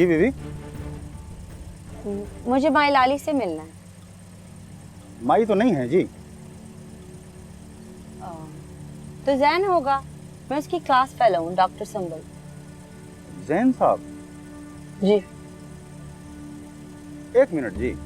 जी बीवी। मुझे माई लाली से मिलना है। माई तो नहीं है जी। तो जैन होगा, मैं उसकी क्लास फेलो हूँ, डॉक्टर संबल। जैन साहब? जी। 1 मिनट जी।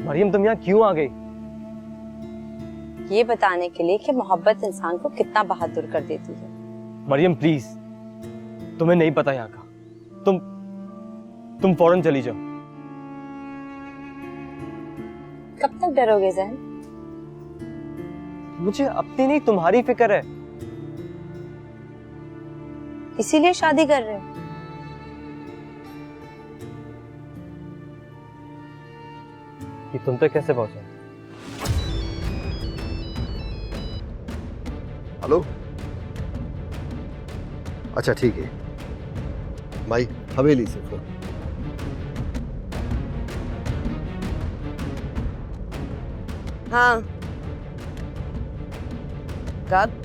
मरियम, तुम यहाँ क्यों आ गई? ये बताने के लिए कि मोहब्बत इंसान को कितना बहादुर कर देती है। मरियम प्लीज, तुम्हें नहीं पता यहाँ का। तुम फौरन चली जाओ। कब तक डरोगे जहन? मुझे अपनी नहीं, तुम्हारी फिक्र है। इसीलिए शादी कर रहे हो? कि तुम तक कैसे पहुंचा? हेलो। अच्छा ठीक है भाई, हवेली से फोन। हाँ, कब?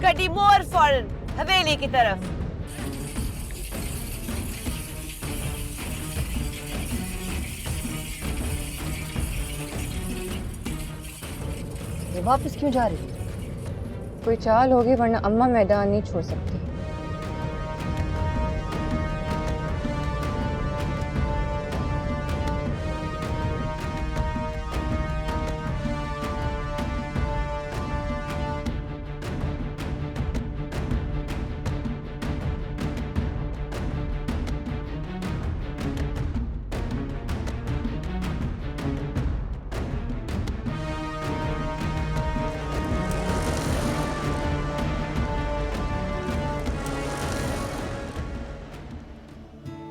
कटी मोर फॉरन हवेली की तरफ। ये वापस क्यों जा रही? कोई चाल होगी, वरना अम्मा मैदान नहीं छोड़ सकती।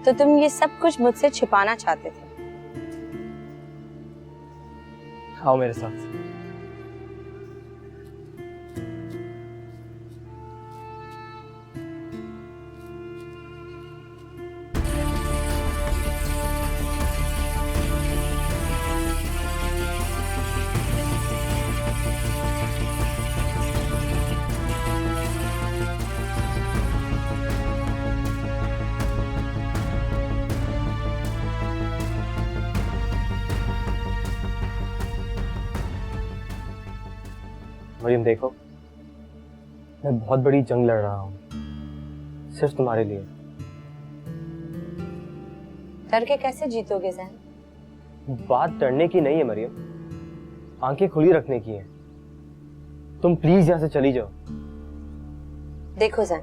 तो तुम ये सब कुछ मुझसे छिपाना चाहते थे? आओ मेरे साथ। मरियम देखो, मैं बहुत बड़ी जंग लड़ रहा हूँ सिर्फ तुम्हारे लिए। डर के कैसे जीतोगे जहन? बात डरने की नहीं है मरियम, आंखें खुली रखने की है। तुम प्लीज यहाँ से चली जाओ। देखो जैन,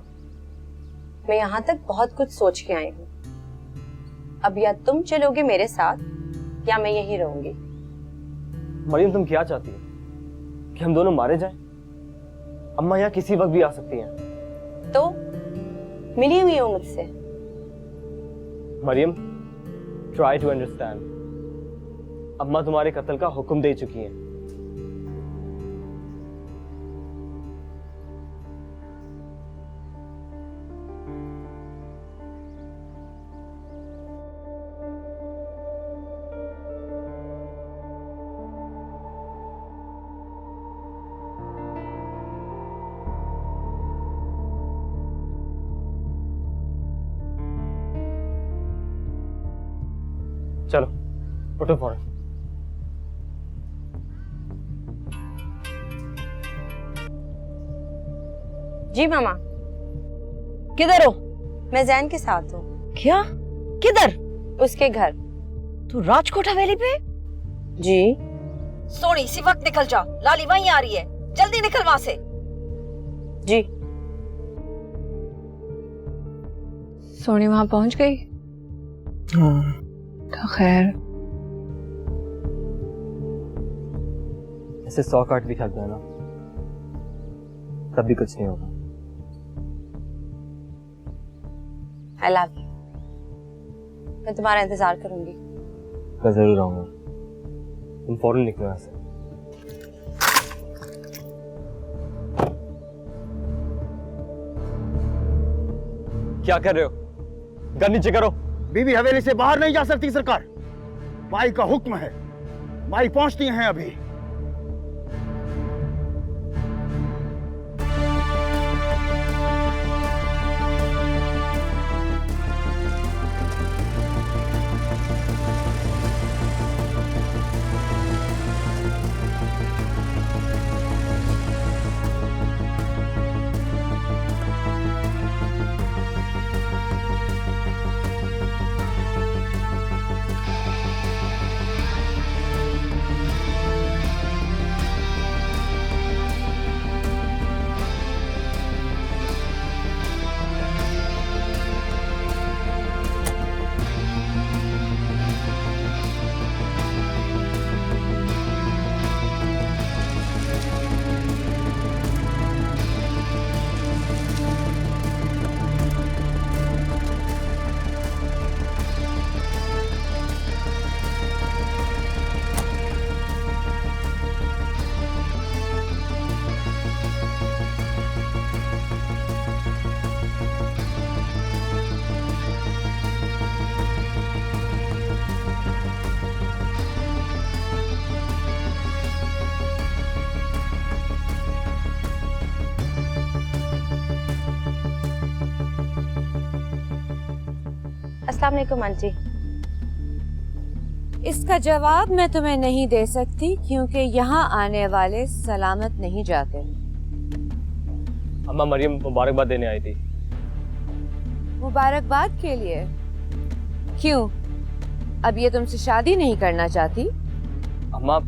मैं यहाँ तक बहुत कुछ सोच के आई हूँ। अब या तुम चलोगे मेरे साथ या मैं यहीं रहूंगी। मरियम, तुम क्या चाहती हो कि हम दोनों मारे जाएं? अम्मा यहाँ किसी वक्त भी आ सकती हैं। तो मिली हुई हो मुझसे। Mariam, try to understand. अम्मा तुम्हारे कत्ल का हुक्म दे चुकी हैं। चलो उठो फौरन। जी मामा। किधर हो? मैं जैन के साथ हूँ। क्या? किधर? उसके घर। तू राजकोट हवेली पे? जी। सोनी, इसी वक्त निकल जा, लाली वहीं आ रही है, जल्दी निकल वहां से। जी। सोनी वहां पहुंच गई? तो खैर, ऐसे 100 काट भी खाते हैं ना, तब भी कुछ नहीं होगा। I love you. मैं तुम्हारा इंतजार करूंगी। मैं जरूर आऊंगा। तुम फौरन निकलो यहाँ से। क्या कर रहे हो? गन नीचे करो। बीवी हवेली से बाहर नहीं जा सकती सरकार। माई का हुक्म है। माई पहुंचती हैं अभी। अस्सलाम वालेकुम आंटी। इसका जवाब मैं तुम्हें नहीं दे सकती क्योंकि यहाँ आने वाले सलामत नहीं जाते। अम्मा मरियम मुबारकबाद देने आई थी। मुबारकबाद के लिए? क्यों? अब ये तुमसे शादी नहीं करना चाहती? अम्मा,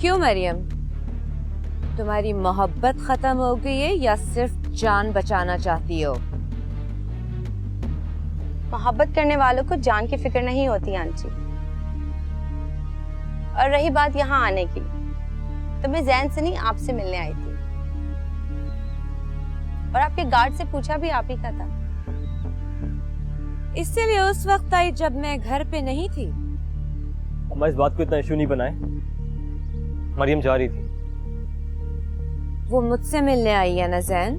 क्यों मरियम? तुम्हारी मोहब्बत खत्म हो गई है या सिर्फ जान बचाना चाहती हो? मोहब्बत करने वालों को जान की फिक्र नहीं होती आंटी। और रही बात यहाँ आने की, तो मैं जैन से नहीं आपसे मिलने आई थी। और आपके गार्ड से पूछा भी आप ही का था। इसलिए उस वक्त आई जब मैं घर पे नहीं थी। अम्मा इस बात को इतना इशू नहीं बनाए। मरियम जा रही थी। वो मुझसे मिलने आई है ना जैन,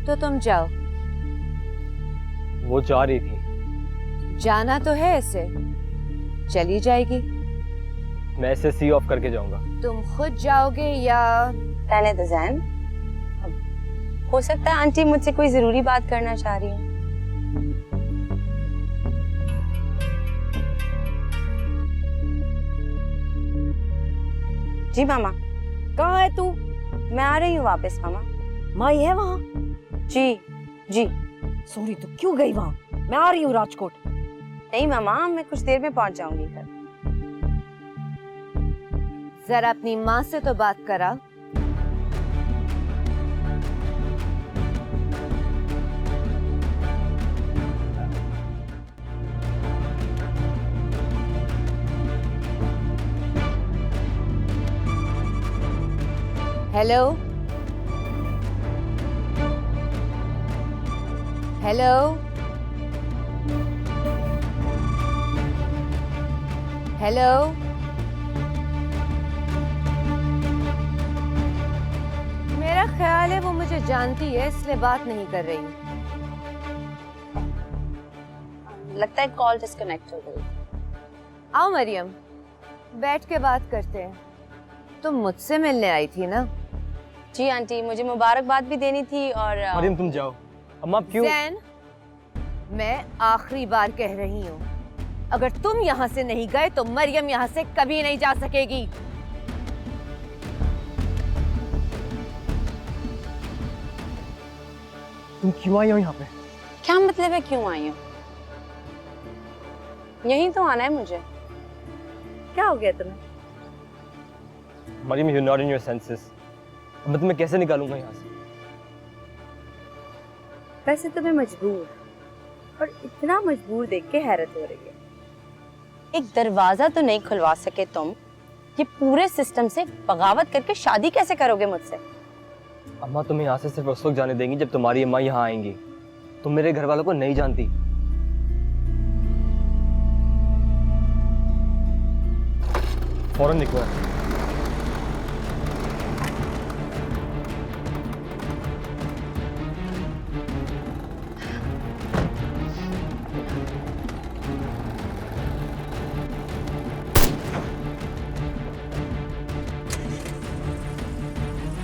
तो तुम जाओ। वो जा रही थी। जाना तो है ऐसे, चली जाएगी। मैं इसे सी ऑफ करके जाऊंगा। तुम खुद जाओगे या? रहने दो जैन। हो सकता है आंटी मुझसे कोई जरूरी बात करना चाह रही है। जी मामा। कहाँ है तू? मैं आ रही हूँ वापस मामा। माई है वहाँ? जी जी। सोनी, तू क्यों गई वहाँ? मैं आ रही हूँ राजकोट। नहीं मामा, मैं कुछ देर में पहुंच जाऊंगी घर। जरा अपनी माँ से तो बात करा। हेलो हेलो हेलो, मेरा ख्याल है वो मुझे जानती है इसलिए बात नहीं कर रही। लगता है कॉल डिस्कनेक्ट हो गई। आओ मरियम, बैठ के बात करते हैं। तुम मुझसे मिलने आई थी ना? जी आंटी, मुझे मुबारकबाद भी देनी थी और मरियम तुम जाओ। अम्मा आप क्यों? जैन, मैं आखिरी बार कह रही हूँ, अगर तुम यहाँ से नहीं गए तो मरियम यहाँ से कभी नहीं जा सकेगी। तुम क्यों आई हो यहाँ पे? क्या मतलब है क्यों आई हूँ? यहीं तो आना है मुझे। क्या हो गया तुम्हें? Maryam, you're not in your senses। अब मैं तुम्हें कैसे निकालूंगा यहाँ से? वैसे तुम्हें मजबूर, और इतना मजबूर देख के हैरत हो रही है। एक दरवाजा तो नहीं खुलवा सके तुम, ये पूरे सिस्टम से बगावत करके शादी कैसे करोगे मुझसे? अम्मा तुम्हें यहाँ से सिर्फ उस वक्त जाने देंगी जब तुम्हारी अम्मा यहाँ आएंगी। तुम मेरे घर वालों को नहीं जानती। फौरन निकलो।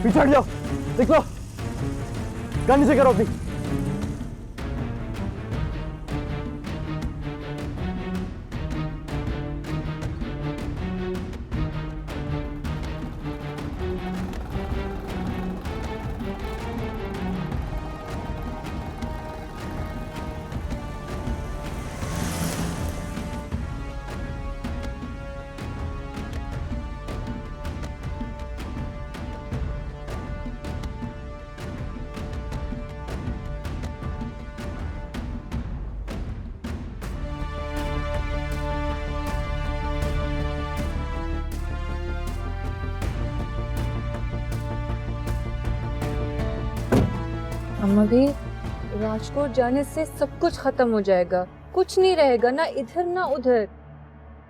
पीछे हट जाओ, देख लो, गन नीचे करो अपनी। अम्मा भी, राजकोट जाने से सब कुछ खत्म हो जाएगा, कुछ नहीं रहेगा, ना इधर ना उधर।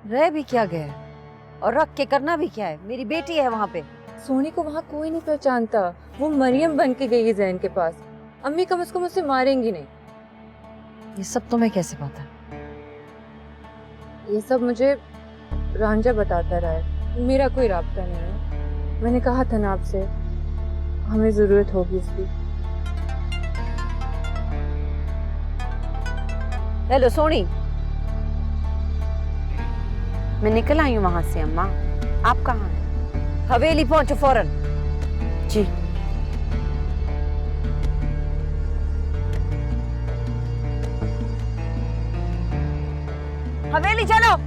रह भी क्या गया और रख के करना भी क्या है? मेरी बेटी है वहाँ पे। सोनी को वहाँ कोई नहीं पहचानता, वो मरियम बन के गई है जैन के पास। अम्मी कम से कम उसे मारेंगी नहीं। ये सब तुम्हें कैसे पता? ये सब मुझे रांझा बताता रहा है, मेरा कोई राब्ता नहीं है। मैंने कहा था ना आपसे, हमें जरूरत होगी इसकी। हेलो सोनी, मैं निकल आई हूँ वहां से। अम्मा आप कहाँ हैं? हवेली पहुंचो फौरन। जी। हवेली चलो।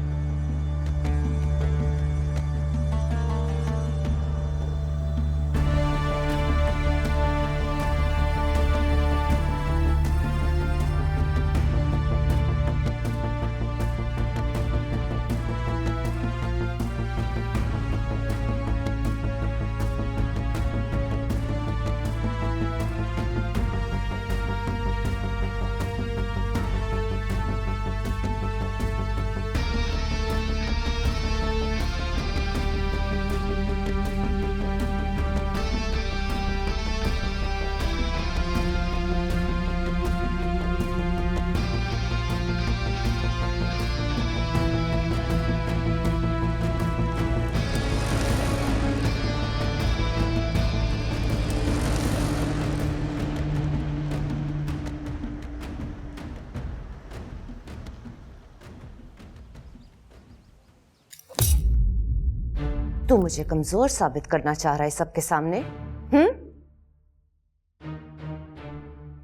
तू मुझे कमजोर साबित करना चाह रहा है सबके सामने?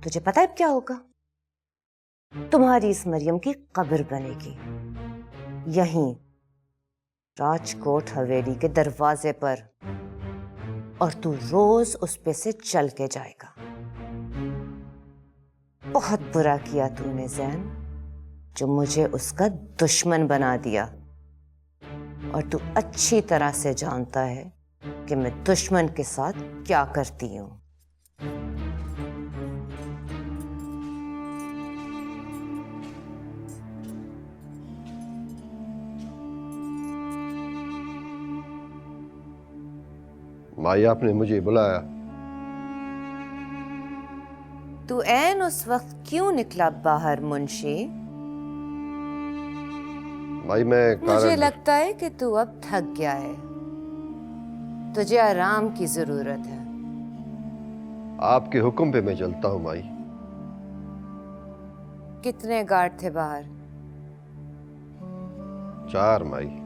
तुझे पता है अब क्या होगा? तुम्हारी इस मरियम की कब्र बनेगी यहीं राजकोट हवेली के दरवाजे पर, और तू रोज उस पे से चल के जाएगा। बहुत बुरा किया तूने जैन, जो मुझे उसका दुश्मन बना दिया। और तू अच्छी तरह से जानता है कि मैं दुश्मन के साथ क्या करती हूं। माई आपने मुझे बुलाया। तू ऐन उस वक्त क्यों निकला बाहर मुंशी? माई मैं मुझे लगता है कि तू अब थक गया है, तुझे आराम की जरूरत है। आपके हुक्म पे मैं चलता हूँ माई। कितने गार्ड थे बाहर? 4 माई।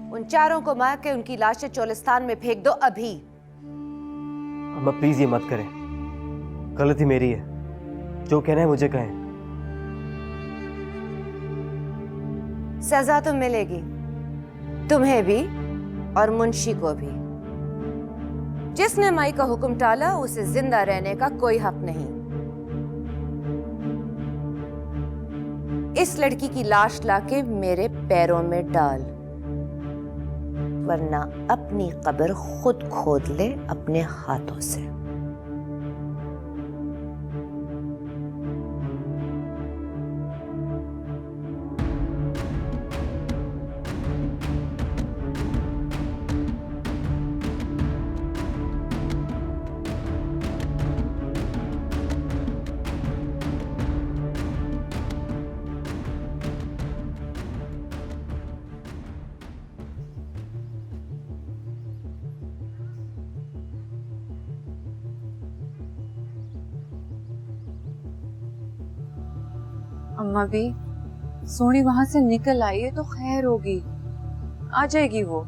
उन चारों को मार के उनकी लाशें चोलिस्तान में फेंक दो अभी। अम्मा प्लीज ये मत करें, गलती मेरी है। जो कहना है मुझे कहें। सजा तो मिलेगी, तुम्हें भी और मुंशी को भी। जिसने माई का हुक्म टाला उसे जिंदा रहने का कोई हक नहीं। इस लड़की की लाश लाके मेरे पैरों में डाल, वरना अपनी कब्र खुद खोद ले अपने हाथों से। अम्मा भी सोनी वहां से निकल आई है तो खैर होगी, आ जाएगी वो।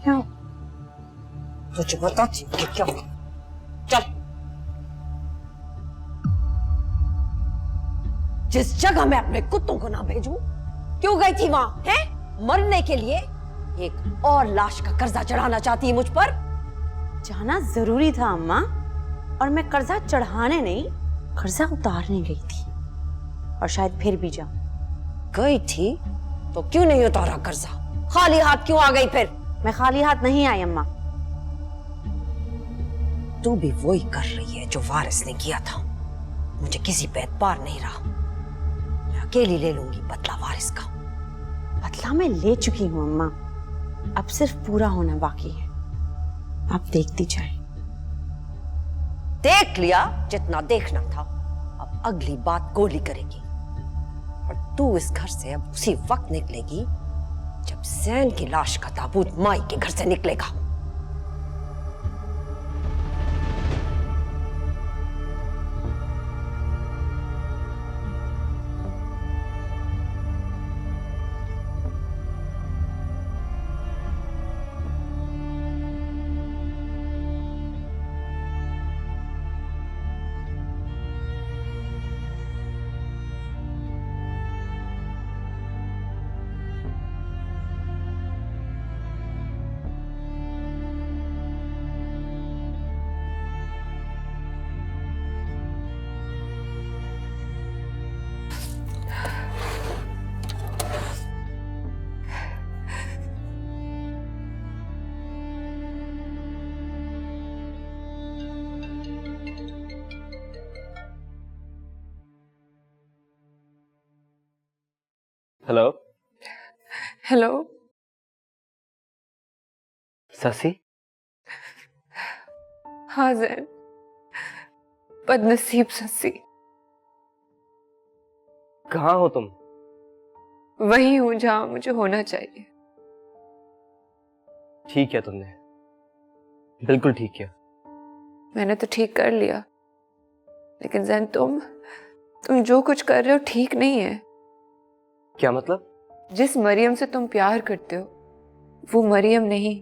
क्यों? तुझे बताती हूँ कि क्या हुआ। चल। जिस जगह मैं अपने कुत्तों को ना भेजूं, क्यों गई थी वहां? हैं? मरने के लिए? एक और लाश का कर्जा चढ़ाना चाहती है मुझ पर? जाना जरूरी था अम्मा, और मैं कर्जा चढ़ाने नहीं, कर्जा उतारने गई थी, और शायद फिर भी जाऊं। गई थी तो क्यों नहीं उतारा कर्जा? खाली हाथ क्यों आ गई फिर? मैं खाली हाथ नहीं आई अम्मा। तू भी वही कर रही है जो वारिस ने किया था। मुझे किसी पे एतबार नहीं रहा। मैं अकेली ले लूंगी बदला वारिस का। बदला मैं ले चुकी हूँ अम्मा, अब सिर्फ पूरा होना बाकी है। आप देखती जाएं। देख लिया जितना देखना था, अब अगली बात गोली करेगी। और तू इस घर से अब उसी वक्त निकलेगी जब जैन की लाश का ताबूत माई के घर से निकलेगा। हेलो। हेलो। ससी? हाँ जैन, बदनसीब ससी। कहाँ हो तुम? वही हूं जहां मुझे होना चाहिए। ठीक किया तुमने, बिल्कुल ठीक किया। मैंने तो ठीक कर लिया, लेकिन जैन तुम जो कुछ कर रहे हो ठीक नहीं है। क्या मतलब? जिस मरियम से तुम प्यार करते हो वो मरियम नहीं,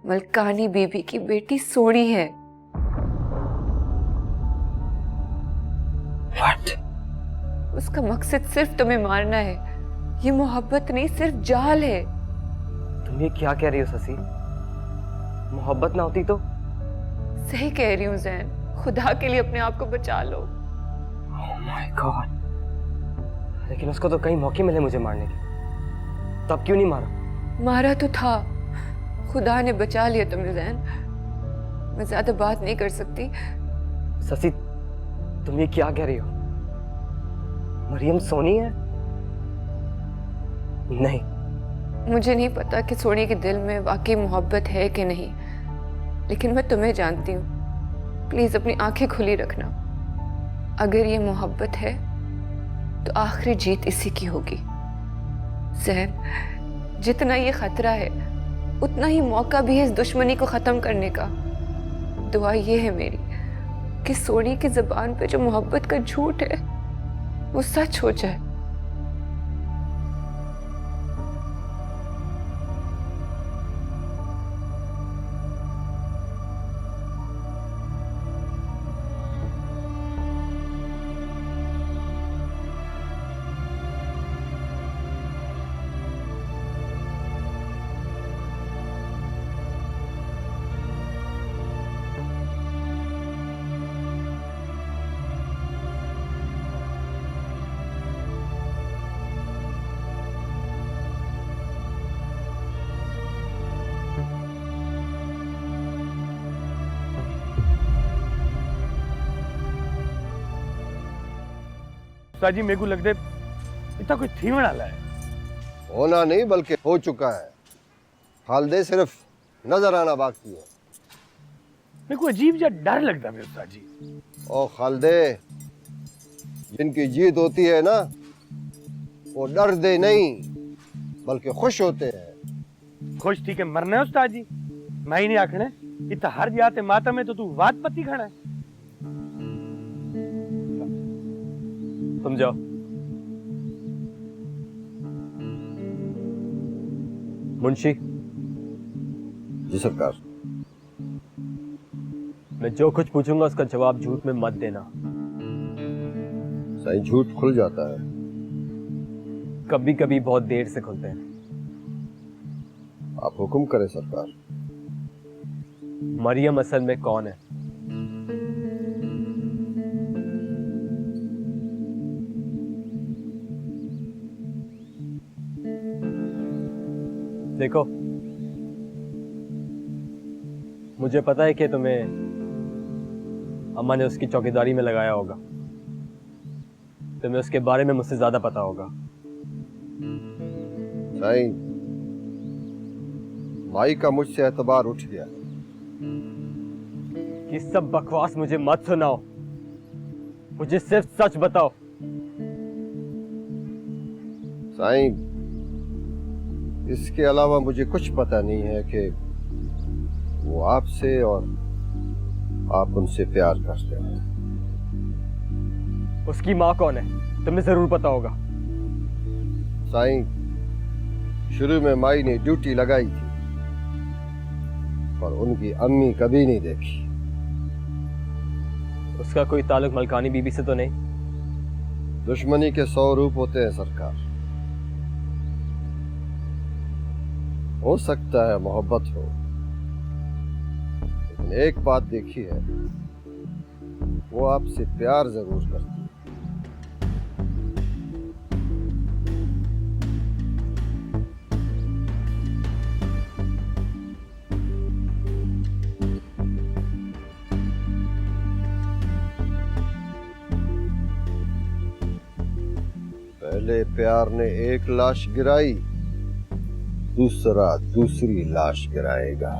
मलकानी बीबी की बेटी सोनी है। What? उसका मकसद सिर्फ तुम्हें मारना है। ये मोहब्बत नहीं, सिर्फ जाल है। तुम ये क्या कह रही हो शशि? मोहब्बत ना होती तो? सही कह रही हूँ जैन, खुदा के लिए अपने आप को बचा लो। Oh my God. लेकिन उसको तो कई मौके मिले मुझे मारने के, तब क्यों नहीं मारा? मारा तो था, खुदा ने बचा लिया तुम्हें जैन। मैं ज्यादा बात नहीं कर सकती। शशि, तुम ये क्या कह रही हो? मरियम सोनी है? नहीं। मुझे नहीं पता कि सोनी के दिल में वाकई मोहब्बत है कि नहीं, लेकिन मैं तुम्हें जानती हूँ। प्लीज अपनी आंखें खुली रखना। अगर ये मोहब्बत है तो आखिरी जीत इसी की होगी। जैन, जितना ये खतरा है उतना ही मौका भी है इस दुश्मनी को खत्म करने का। दुआ ये है मेरी कि सोनी की जुबान पे जो मोहब्बत का झूठ है वो सच हो जाए। साजी मेरे को लगता है इतना कोई थी वाला है। होना नहीं बल्कि हो चुका है। खालदे सिर्फ नजर आना बाकी है। मेरे को अजीब जा डर लगता है साजी। ओ खालदे, जिनकी जीत होती है ना वो डर दे नहीं बल्कि खुश होते हैं। खुश थी के मरना है उस्ताद जी। मैं ही नहीं आखने इतना हर जाते माता में तो तू वाद पति खड़ा है। तुम जाओ। मुंशी, जी सरकार। मैं जो कुछ पूछूंगा उसका जवाब झूठ में मत देना। सही झूठ खुल जाता है। कभी कभी बहुत देर से खुलते हैं। आप हुक्म करें सरकार। मरियम असल में कौन है? देखो, मुझे पता है कि तुम्हें अम्मा ने उसकी चौकीदारी में लगाया होगा। तुम्हें उसके बारे में मुझसे ज्यादा पता होगा। साईं, माई का मुझसे एतबार उठ गया। ये सब बकवास मुझे मत सुनाओ। मुझे सिर्फ सच बताओ। साईं, इसके अलावा मुझे कुछ पता नहीं है कि वो आपसे और आप उनसे प्यार करते हैं। उसकी माँ कौन है? तुम्हें जरूर पता होगा। साईं, शुरू में माई ने ड्यूटी लगाई थी पर उनकी अम्मी कभी नहीं देखी। उसका कोई ताल्लुक मलकानी बीबी से तो नहीं? दुश्मनी के 100 रूप होते हैं सरकार। हो सकता है मोहब्बत हो, लेकिन एक बात देखी है, वो आपसे प्यार जरूर करती है। पहले प्यार ने एक लाश गिराई, दूसरा दूसरी लाश गिराएगा।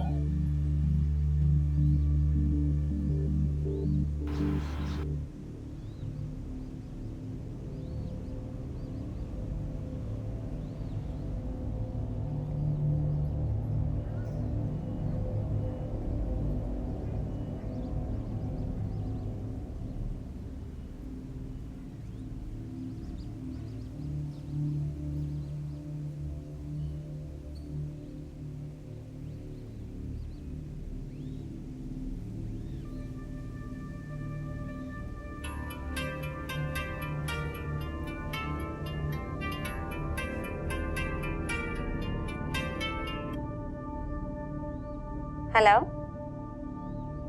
हेलो,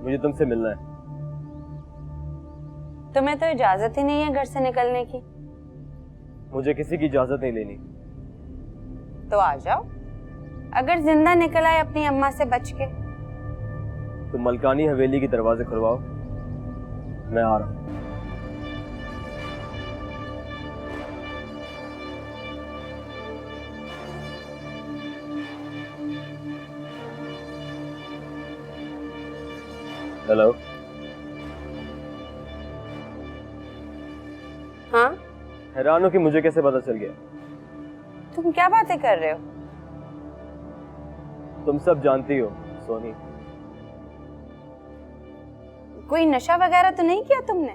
मुझे तुमसे मिलना है। तुम्हें तो इजाजत ही नहीं है घर से निकलने की। मुझे किसी की इजाजत नहीं लेनी। तो आ जाओ, अगर जिंदा निकल आए अपनी अम्मा से बच के। तुम मलकानी हवेली के दरवाजे खुलवाओ, मैं आ रहा हूँ। हेलो। हाँ, हैरान हो कि मुझे कैसे पता चल गया? तुम क्या बातें कर रहे हो? तुम सब जानती हो सोनी। कोई नशा वगैरह तो नहीं किया तुमने?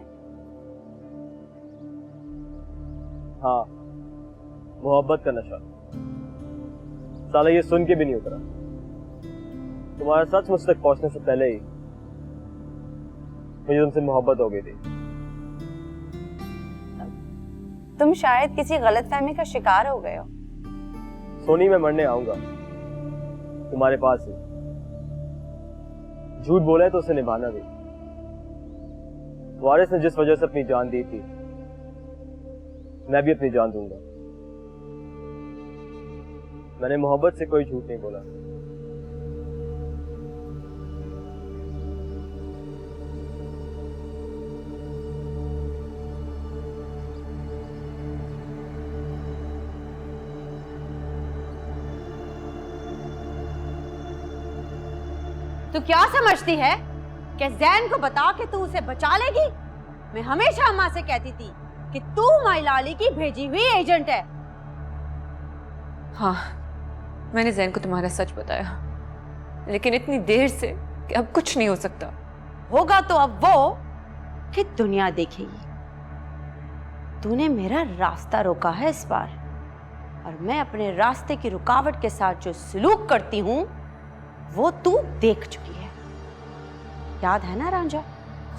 हाँ, मोहब्बत का नशा। साला ये सुन के भी नहीं उतरा। तुम्हारा सच मुझ तक पहुंचने से पहले ही मुझे तुमसे मोहब्बत हो गई थी। तुम शायद किसी गलतफहमी का शिकार हो गए हो। सोनी, मैं मरने आऊंगा तुम्हारे पास ही। झूठ बोला है तो उसे निभाना भी। वारिस ने जिस वजह से अपनी जान दी थी, मैं भी अपनी जान दूंगा। मैंने मोहब्बत से कोई झूठ नहीं बोला। तू क्या समझती है कि जैन को बता के तू उसे बचा लेगी? मैं हमेशा अम्मा से कहती थी कि तू माई लाली की भेजी हुई एजेंट है। हाँ, मैंने जैन को तुम्हारा सच बताया, लेकिन इतनी देर से कि अब कुछ नहीं हो सकता। होगा तो अब वो कि दुनिया देखेगी। तूने मेरा रास्ता रोका है इस बार, और मैं अपने रास्ते की रुकावट के साथ जो सलूक करती हूँ वो तू देख चुकी है। याद है ना रांझा?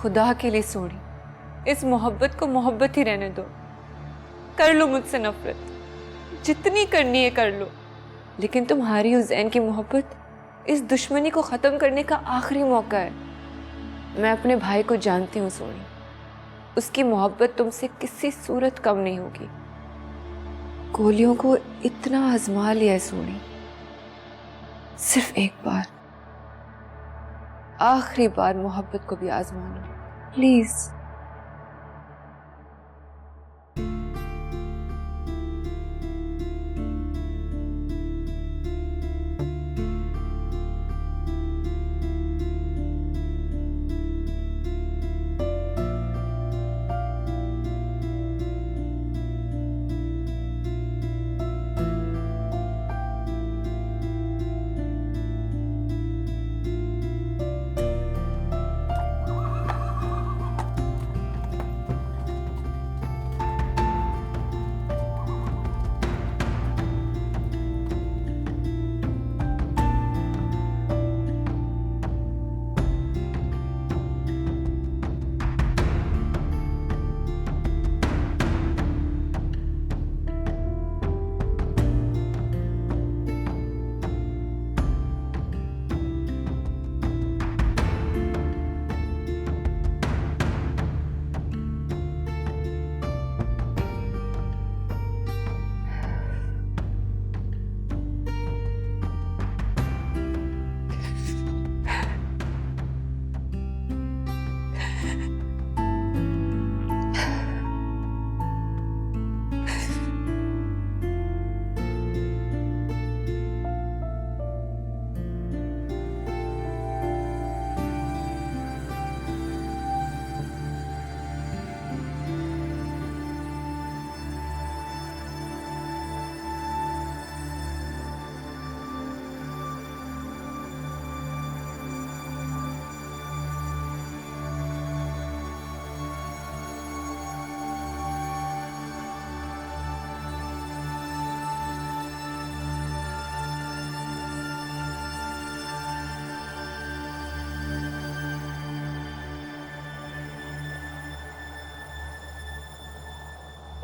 खुदा के लिए सोनी, इस मोहब्बत को मोहब्बत ही रहने दो। कर लो मुझसे नफरत, जितनी करनी है कर लो, लेकिन तुम्हारी उस जैन की मोहब्बत इस दुश्मनी को खत्म करने का आखिरी मौका है। मैं अपने भाई को जानती हूँ सोनी, उसकी मोहब्बत तुमसे किसी सूरत कम नहीं होगी। गोलियों को इतना आजमा लिया है सोनी, सिर्फ एक बार, आखिरी बार मोहब्बत को भी आजमा लो प्लीज।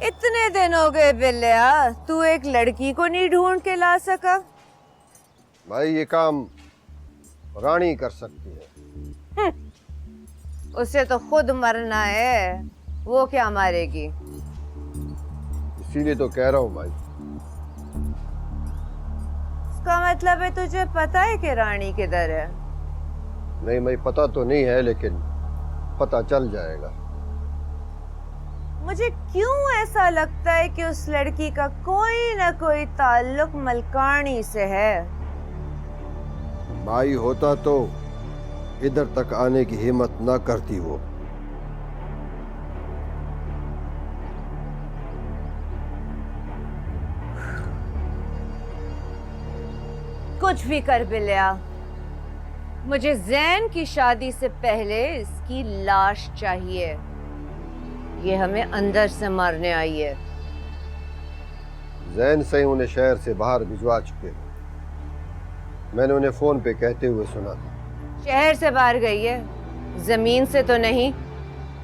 इतने दिन हो गए बिल्लिया, तू एक लड़की को नहीं ढूंढ के ला सका? भाई ये काम रानी कर सकती है। उसे तो खुद मरना है, वो क्या मारेगी? इसीलिए तो कह रहा हूँ भाई। इसका मतलब है तुझे पता है कि रानी किधर है? नहीं, मैं पता तो नहीं है, लेकिन पता चल जाएगा। मुझे क्यों ऐसा लगता है कि उस लड़की का कोई ना कोई ताल्लुक मलकानी से है। माई होता तो इधर तक आने की हिम्मत ना करती वो। कुछ भी कर बिलिया, मुझे जैन की शादी से पहले इसकी लाश चाहिए। ये हमें अंदर से मारने आई है। जैन से उन्हें शहर से बाहर भिजवा चुके। मैंने उन्हें फोन पे कहते हुए सुना था। शहर से बाहर गई है, जमीन से तो नहीं।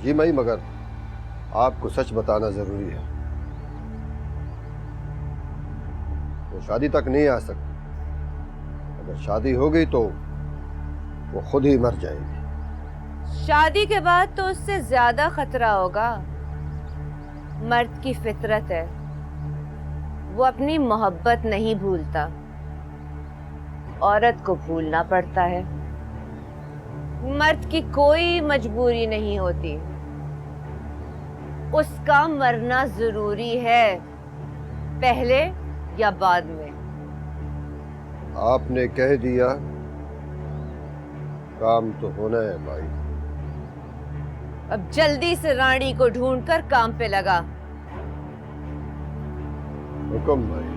जी मई, मगर आपको सच बताना जरूरी है। वो शादी तक नहीं आ सकती। अगर शादी हो गई तो वो खुद ही मर जाएगी। शादी के बाद तो उससे ज्यादा खतरा होगा। मर्द की फितरत है, वो अपनी मोहब्बत नहीं भूलता, औरत को भूलना पड़ता है। मर्द की कोई मजबूरी नहीं होती, उसका मरना जरूरी है, पहले या बाद में। आपने कह दिया, काम तो होना है भाई। अब जल्दी से रानी को ढूंढकर काम पे लगा। हुक्म भाई।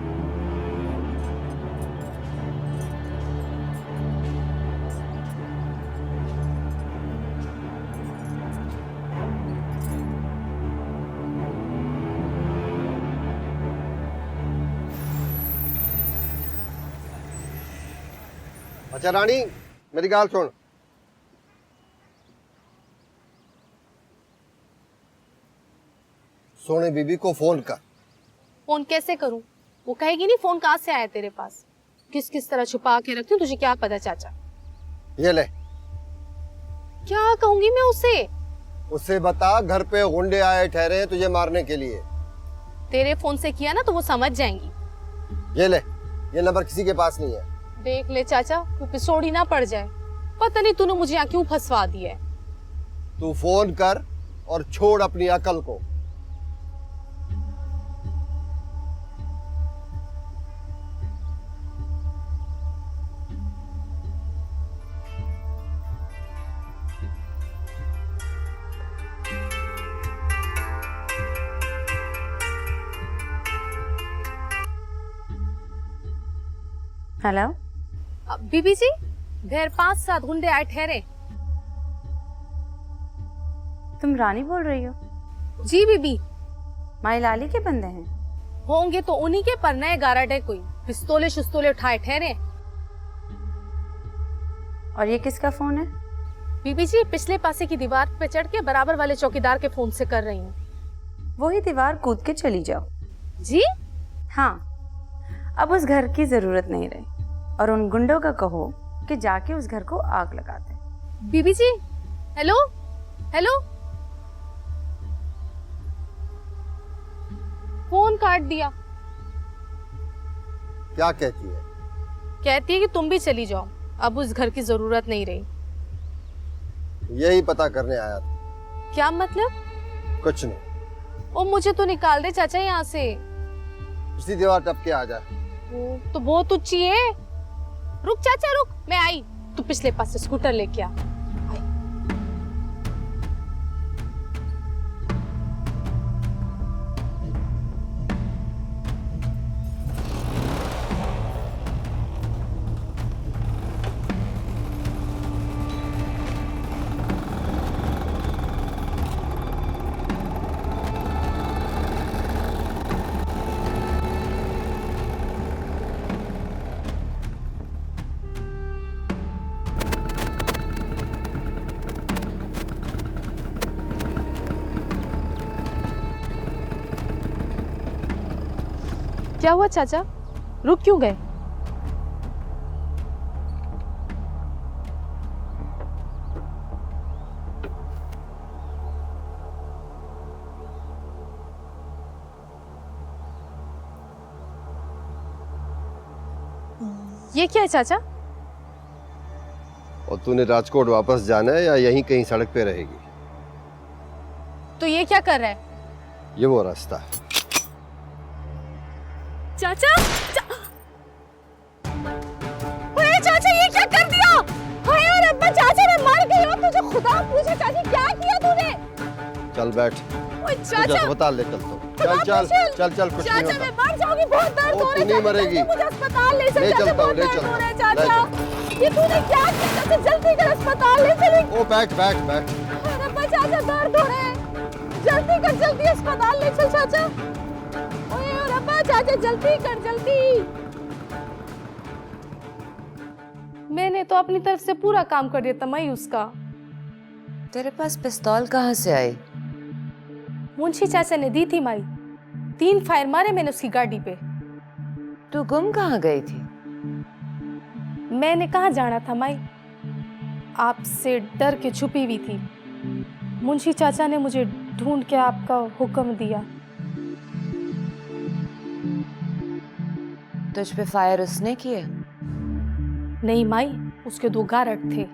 अच्छा रानी, मेरी गाल सुन। सोने बीबी को फोन कर। फोन कैसे करूं? वो कहेगी नहीं फोन कहाँ से आया तेरे पास। किस किस तरह छुपा के रखती हूँ, तुझे क्या पता चाचा। ये ले। क्या कहूंगी मैं उसे? उससे बता घर पे गुंडे आए ठहरे हैं तुझे मारने के लिए। तेरे फोन से किया ना तो वो समझ जाएंगी। ये ले, ये नंबर किसी के पास नहीं है। देख ले चाचा, तू पिसोड़ ही ना पड़ जाए। पता नहीं तूने मुझे यहाँ क्यों फंसवा दिया है। तू फोन कर और छोड़ अपनी अकल को। हेलो बीबी जी, घर 5-7 गुंडे आए ठहरे। तुम रानी बोल रही हो? जी बीबी। माई लाली के बंदे हैं? होंगे तो उन्हीं के, पर नए गारड है, कोई पिस्तौले शिस्तौले उठाए ठहरे। और ये किसका फोन है? बीबी जी, पिछले पासे की दीवार पे चढ़ के बराबर वाले चौकीदार के फोन से कर रही हूँ। वही दीवार कूद के चली जाओ। जी हाँ, अब उस घर की जरूरत नहीं रही, और उन गुंडों का कहो कि जाके उस घर को आग लगा दें। बीबी जी, हेलो हेलो। फोन काट दिया। क्या कहती है? कहती है कि तुम भी चली जाओ, अब उस घर की जरूरत नहीं रही। यही पता करने आया था। क्या मतलब? कुछ नहीं। ओ, मुझे तो निकाल दे चाचा यहाँ से। उसी दीवार टप के आ जा। तो बहुत ऊंची है। रुक चाचा रुक, मैं आई। तू पिछले पास से स्कूटर लेके आ। क्या हुआ चाचा, रुक क्यों गए? ये क्या है चाचा? और तूने राजकोट वापस जाना है या यहीं कहीं सड़क पे रहेगी? तो ये क्या कर रहा है? ये वो रास्ता है। चाचा ओए चाचा, ये क्या कर दिया? हाय और अब्बा, चाचा मैं मर गई हूं। तुझे खुदा पूछे चाची क्या किया तूने? चल बैठ, ओए तुझे चाचा, अस्पताल ले चलता हूँ। खुदा चल चल पूछे। चल चल, कुछ नहीं चाचा मैं होता। मर जाऊंगी, बहुत दर्द ओ, हो रहा तू है। नहीं चाचा, मरेगी। जल्दी मुझे अस्पताल ले चल। ले चाचा, चलता हूँ, बहुत ले दर्द चलता हो रहा है। हूँ, चाचा ये तूने क्या किया? चाचा जल्दी कर, अस्पताल ले चले। ओ बैठ बैठ बैठ। अरे अब्बा, चाचा दर्द हो रहा है, जल्दी कर, जल्दी अस्पताल ले चल चाचा। ओए और अब्बा, चाचा जल्दी कर, जल्दी। मैंने तो अपनी तरफ से पूरा काम कर दिया था माई उसका। तेरे पास पिस्तौल कहाँ से आई? मुंशी चाचा ने दी थी माई। 3 फायर मारे मैंने उसकी गाड़ी पे। तू गुम कहाँ गई थी? मैंने कहाँ जाना था माई, आपसे डर के छुपी हुई थी। मुंशी चाचा ने मुझे ढूंढ के आपका हुक्म दिया। तुझ पे फायर उसने किए? नहीं माई, उसके 2 गारद थे।